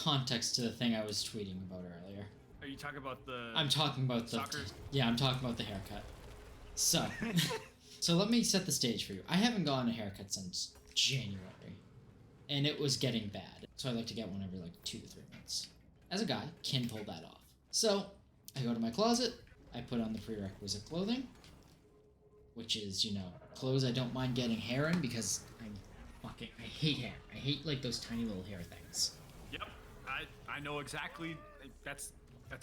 context to the thing I was tweeting about earlier. Are you talking about the... I'm talking about the... soccer? Yeah, I'm talking about the haircut. So, so let me set the stage for you. I haven't gotten a haircut since January, and it was getting bad. So I like to get one every like 2 to 3 months. As a guy, can pull that off. So I go to my closet, I put on the prerequisite clothing, which is, you know, clothes I don't mind getting hair in because I hate hair. I hate like those tiny little hair things. Yep, I know exactly. That's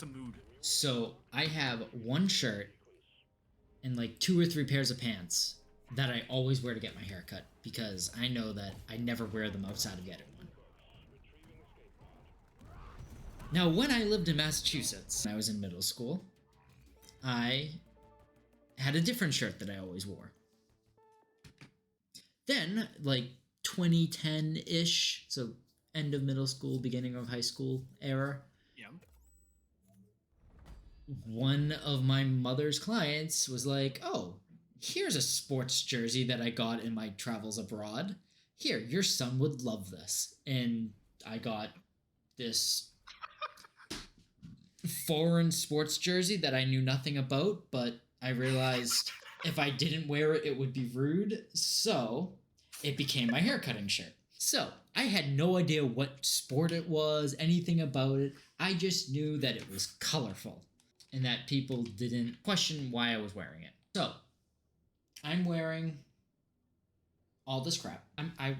a mood. So I have one shirt and like 2 or 3 pairs of pants that I always wear to get my hair cut because I know that I never wear them outside of getting one. Now, when I lived in Massachusetts, when I was in middle school, I had a different shirt that I always wore. Then, like 2010-ish, so end of middle school, beginning of high school era, Yeah. one of my mother's clients was like, oh, here's a sports jersey that I got in my travels abroad. Here, your son would love this. And I got this foreign sports jersey that I knew nothing about, but I realized if I didn't wear it, it would be rude. So it became my haircutting shirt. So I had no idea what sport it was, anything about it. I just knew that it was colorful and that people didn't question why I was wearing it. So I'm wearing all this crap. I've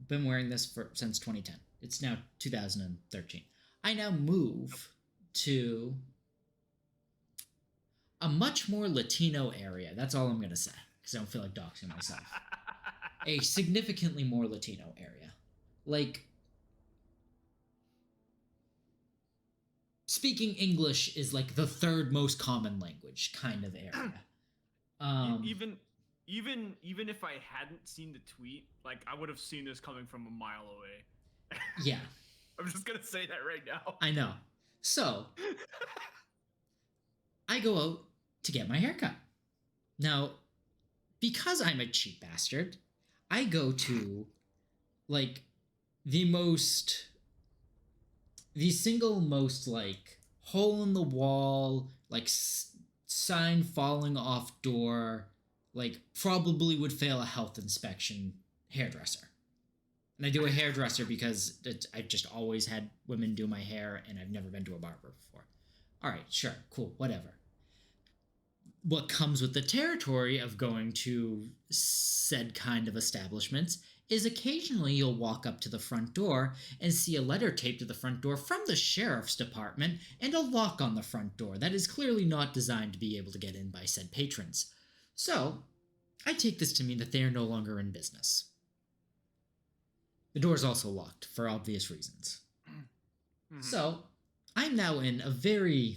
been wearing this since 2010. It's now 2013. I now move to a much more Latino area. That's all I'm going to say, because I don't feel like doxing myself. A significantly more Latino area. Like, speaking English is like the 3rd most common language kind of area. Even if I hadn't seen the tweet, like, I would have seen this coming from a mile away. Yeah. I'm just gonna say that right now. I know. So, I go out to get my haircut. Now, because I'm a cheap bastard, I go to, like, the single most, like, hole-in-the-wall, like, sign falling off door, like, probably would fail a health inspection hairdresser. And I do a hairdresser because I've just always had women do my hair, and I've never been to a barber before. All right, sure, cool, whatever. What comes with the territory of going to said kind of establishments is occasionally you'll walk up to the front door and see a letter taped to the front door from the sheriff's department and a lock on the front door that is clearly not designed to be able to get in by said patrons. So, I take this to mean that they are no longer in business. The door is also locked, for obvious reasons. Mm-hmm. So, I'm now in a very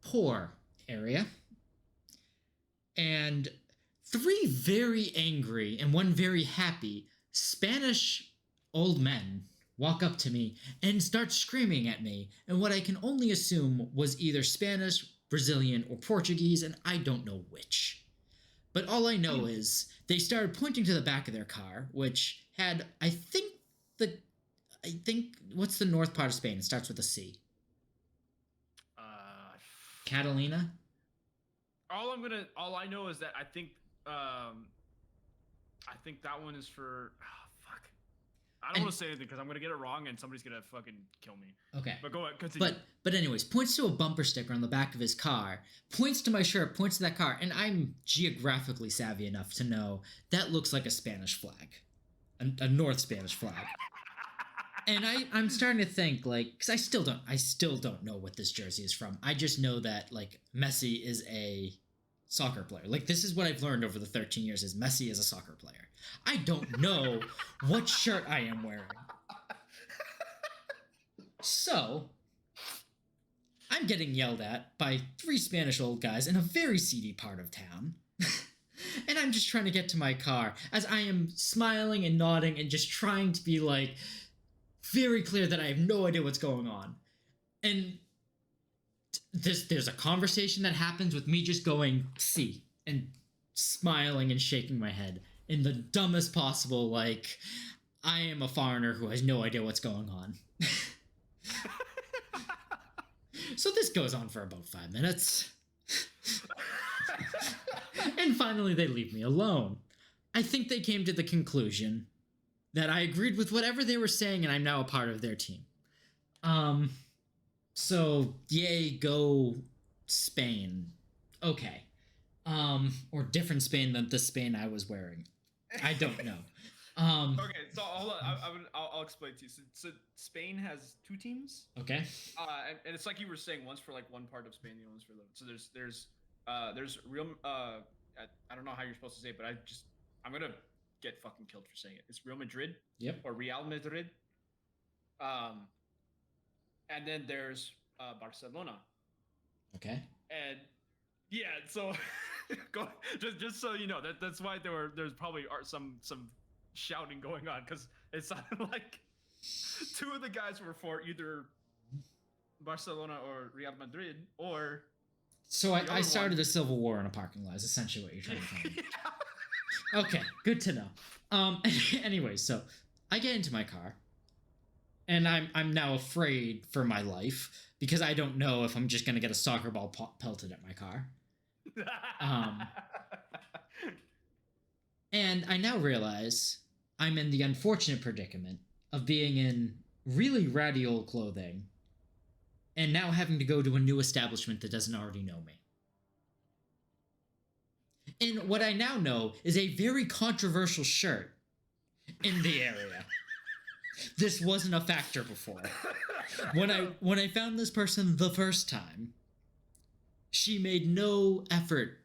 poor area, and 3 very angry and 1 very happy Spanish old men walk up to me and start screaming at me in what I can only assume was either Spanish, Brazilian, or Portuguese, and I don't know which. But all I know is they started pointing to the back of their car, which had, I think, what's the north part of Spain? It starts with a C. Catalina? All I know is that I think that one is for, fuck. I don't want to say anything because I'm going to get it wrong and somebody's going to fucking kill me. Okay. But go ahead, continue. But anyways, points to a bumper sticker on the back of his car, points to my shirt, points to that car, and I'm geographically savvy enough to know that looks like a Spanish flag. A North Spanish flag. And I'm starting to think, like, because I still don't know what this jersey is from. I just know that, like, Messi is a soccer player. Like, this is what I've learned over the 13 years is Messi is a soccer player. I don't know what shirt I am wearing. So, I'm getting yelled at by 3 Spanish old guys in a very seedy part of town. And I'm just trying to get to my car as I am smiling and nodding and just trying to be, like, very clear that I have no idea what's going on. And there's a conversation that happens with me just going, see, and smiling and shaking my head in the dumbest possible, like, I am a foreigner who has no idea what's going on. So this goes on for about 5 minutes. And finally they leave me alone. I think they came to the conclusion that I agreed with whatever they were saying and I'm now a part of their team. So yay, go Spain. Okay. Or different Spain than the Spain I was wearing. I don't know. Okay, so hold on. I'll explain to you. So Spain has 2 teams. Okay. And it's like you were saying, one's for like one part of Spain, the other one's for the. So there's Real. I don't know how you're supposed to say it, but I'm gonna get fucking killed for saying it. It's Real Madrid. Yep. Or Real Madrid. And then there's Barcelona. Okay. And yeah, so go just so you know that's why there's probably some shouting going on, because it sounded like 2 of the guys were for either Barcelona or Real Madrid, or so I started a civil war in a parking lot is essentially what you're trying to tell me. Yeah. Okay, good to know. Anyway, so I get into my car and I'm now afraid for my life because I don't know if I'm just gonna get a soccer ball pelted at my car. And I now realize I'm in the unfortunate predicament of being in really ratty old clothing and now having to go to a new establishment that doesn't already know me. And what I now know is a very controversial shirt in the area. This wasn't a factor before. When I found this person the first time, she made no effort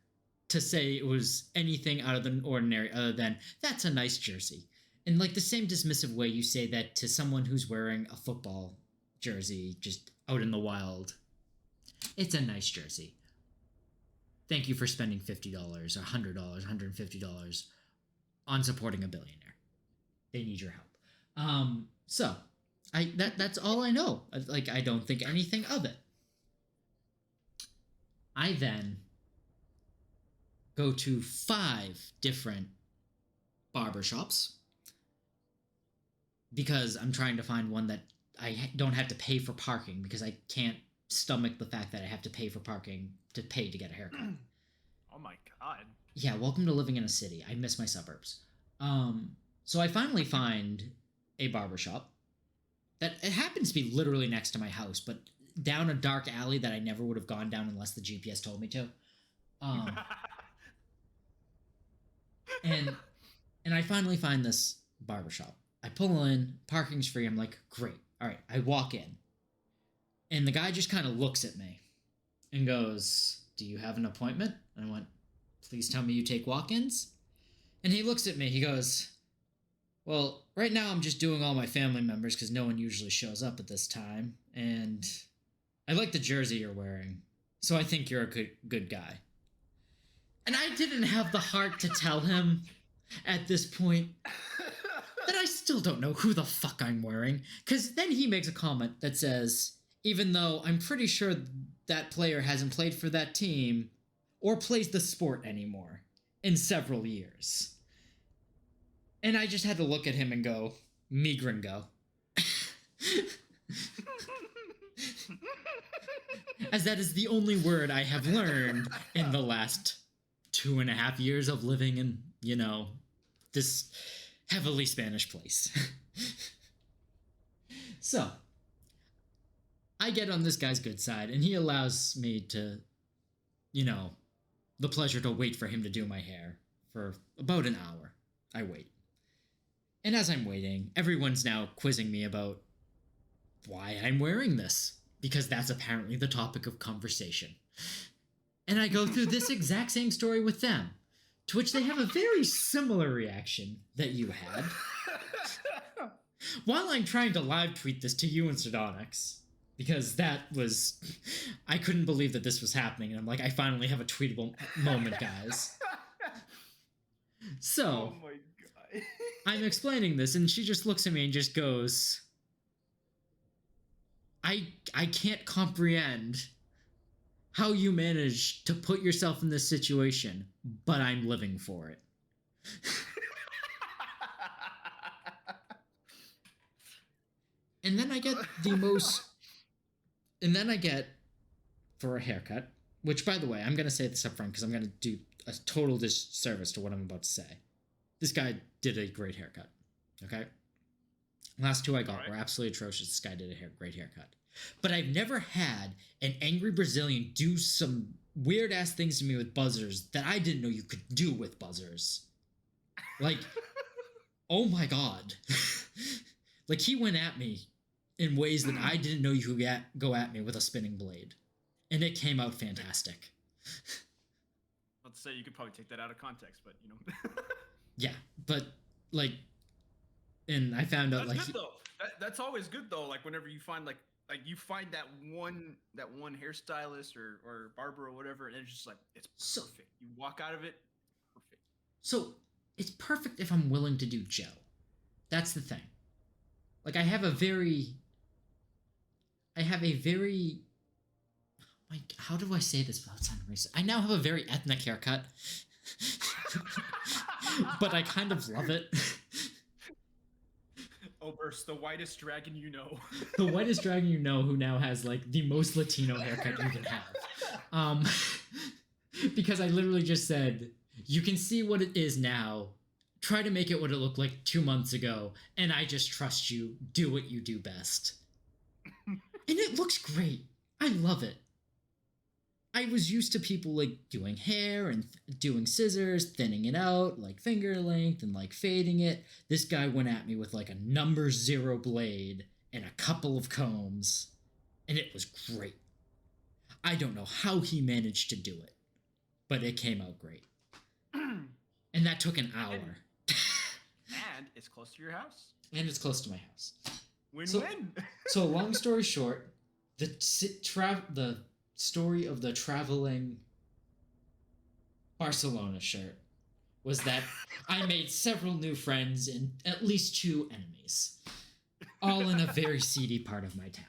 to say it was anything out of the ordinary other than, that's a nice jersey. In like the same dismissive way you say that to someone who's wearing a football jersey just out in the wild. It's a nice jersey. Thank you for spending $50 or $100, $150 on supporting a billionaire. They need your help. So that's all I know. Like, I don't think anything of it. I then go to 5 different barbershops because I'm trying to find one that I don't have to pay for parking, because I can't stomach the fact that I have to pay for parking to pay to get a haircut. Oh my god. Yeah, welcome to living in a city. I miss my suburbs. So I finally find a barbershop that it happens to be literally next to my house, but down a dark alley that I never would have gone down unless the GPS told me to. And I finally find this barbershop. I pull in, parking's free. I'm like, great. All right, I walk in. And the guy just kind of looks at me and goes, do you have an appointment? And I went, please tell me you take walk-ins. And he looks at me, he goes, well, right now I'm just doing all my family members because no one usually shows up at this time. And I like the jersey you're wearing, so I think you're a good guy. And I didn't have the heart to tell him at this point that I still don't know who the fuck I'm wearing. Because then he makes a comment that says, even though I'm pretty sure that player hasn't played for that team or plays the sport anymore in several years. And I just had to look at him and go, me gringo. As that is the only word I have learned in the last 2.5 years of living in, this heavily Spanish place. So, I get on this guy's good side, and he allows me to, the pleasure to wait for him to do my hair for about an hour. I wait. And as I'm waiting, everyone's now quizzing me about why I'm wearing this, because that's apparently the topic of conversation. And I go through this exact same story with them, to which they have a very similar reaction that you had. While I'm trying to live tweet this to you and Sardonyx, because I couldn't believe that this was happening, and I'm like, I finally have a tweetable moment, guys. So, oh my god. I'm explaining this, and she just looks at me and just goes, I can't comprehend how you manage to put yourself in this situation, but I'm living for it. And then I get the most. And then I get for a haircut, which, by the way, I'm going to say this up front because I'm going to do a total disservice to what I'm about to say. This guy did a great haircut. Okay? Last two I got were absolutely atrocious. This guy did a great haircut. But I've never had an angry Brazilian do some weird ass things to me with buzzers that I didn't know you could do with buzzers. Like, oh my god. Like, he went at me in ways that I didn't know you could go at me with a spinning blade. And it came out fantastic. Let's say you could probably take that out of context, but, you know. Yeah, but, like, and I found out, that's like... good, though. That's always good, though, like, whenever you find, like you find that one hairstylist or barber or whatever, and it's just like, it's perfect. You walk out of it, perfect. So, it's perfect if I'm willing to do gel. That's the thing. Like, I have a very... Like, how do I say this without sounding racist? I now have a very ethnic haircut. But I kind of love it. Oberst, the whitest dragon you know. The whitest dragon you know, who now has, like, the most Latino haircut you can have. Because I literally just said, you can see what it is now. Try to make it what it looked like 2 months ago, and I just trust you. Do what you do best. And it looks great. I love it. I was used to people, like, doing hair and doing scissors, thinning it out, like, finger length, and, like, fading it. This guy went at me with, like, a number 0 blade and a couple of combs, and it was great. I don't know how he managed to do it, but it came out great. And that took an hour. And it's close to your house. And it's close to my house. Win-win. So long story short, the story of the traveling Barcelona shirt was that I made several new friends and at least 2 enemies, all in a very seedy part of my town.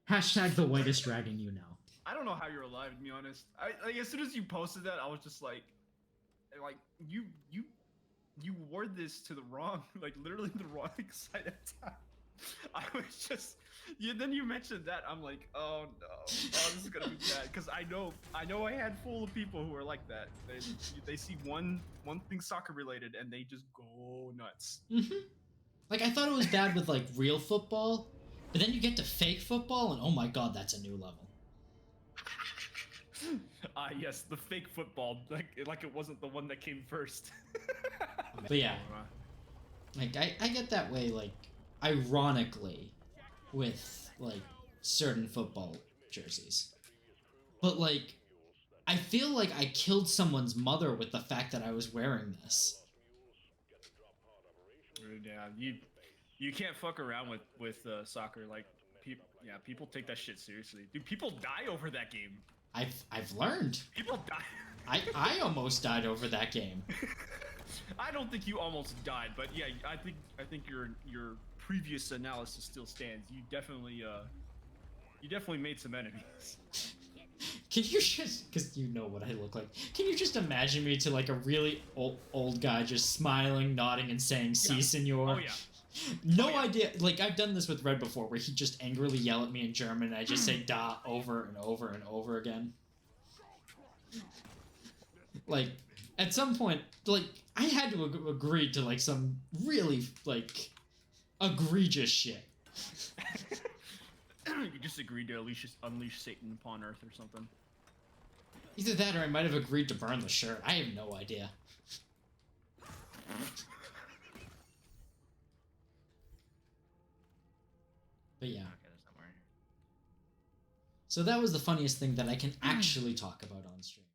Hashtag the whitest dragon you know. I don't know how you're alive, to be honest. Like, as soon as you posted that, I was just like you wore this to the wrong, like, literally the wrong side of town. I was just, then you mentioned that, I'm like, oh no, this is gonna be bad, because I know a handful of people who are like that. They see one thing soccer related and they just go nuts. Mm-hmm. Like, I thought it was bad with, like, real football, but then you get to fake football and oh my god, that's a new level. Yes, the fake football, like it wasn't the one that came first. But yeah, like, I get that way, like, ironically, with, like, certain football jerseys. But, like, I feel like I killed someone's mother with the fact that I was wearing this. Yeah, you can't fuck around with soccer. Like, people take that shit seriously. Dude, people die over that game. I've learned. People die. I almost died over that game. I don't think you almost died, but yeah, I think your previous analysis still stands. You definitely made some enemies. Can you just, because you know what I look like, can you just imagine me to, like, a really old guy just smiling, nodding, and saying, "Si, senor"? Oh, yeah. No idea. Like, I've done this with Red before, where he just angrily yell at me in German, and I just say "da" over and over and over again. Like, at some point, like, I had to agree to, like, some really, like, egregious shit. You just agreed to unleash Satan upon Earth or something. Either that, or I might have agreed to burn the shirt. I have no idea. But yeah. Okay, that's not worrying. So that was the funniest thing that I can actually talk about on stream.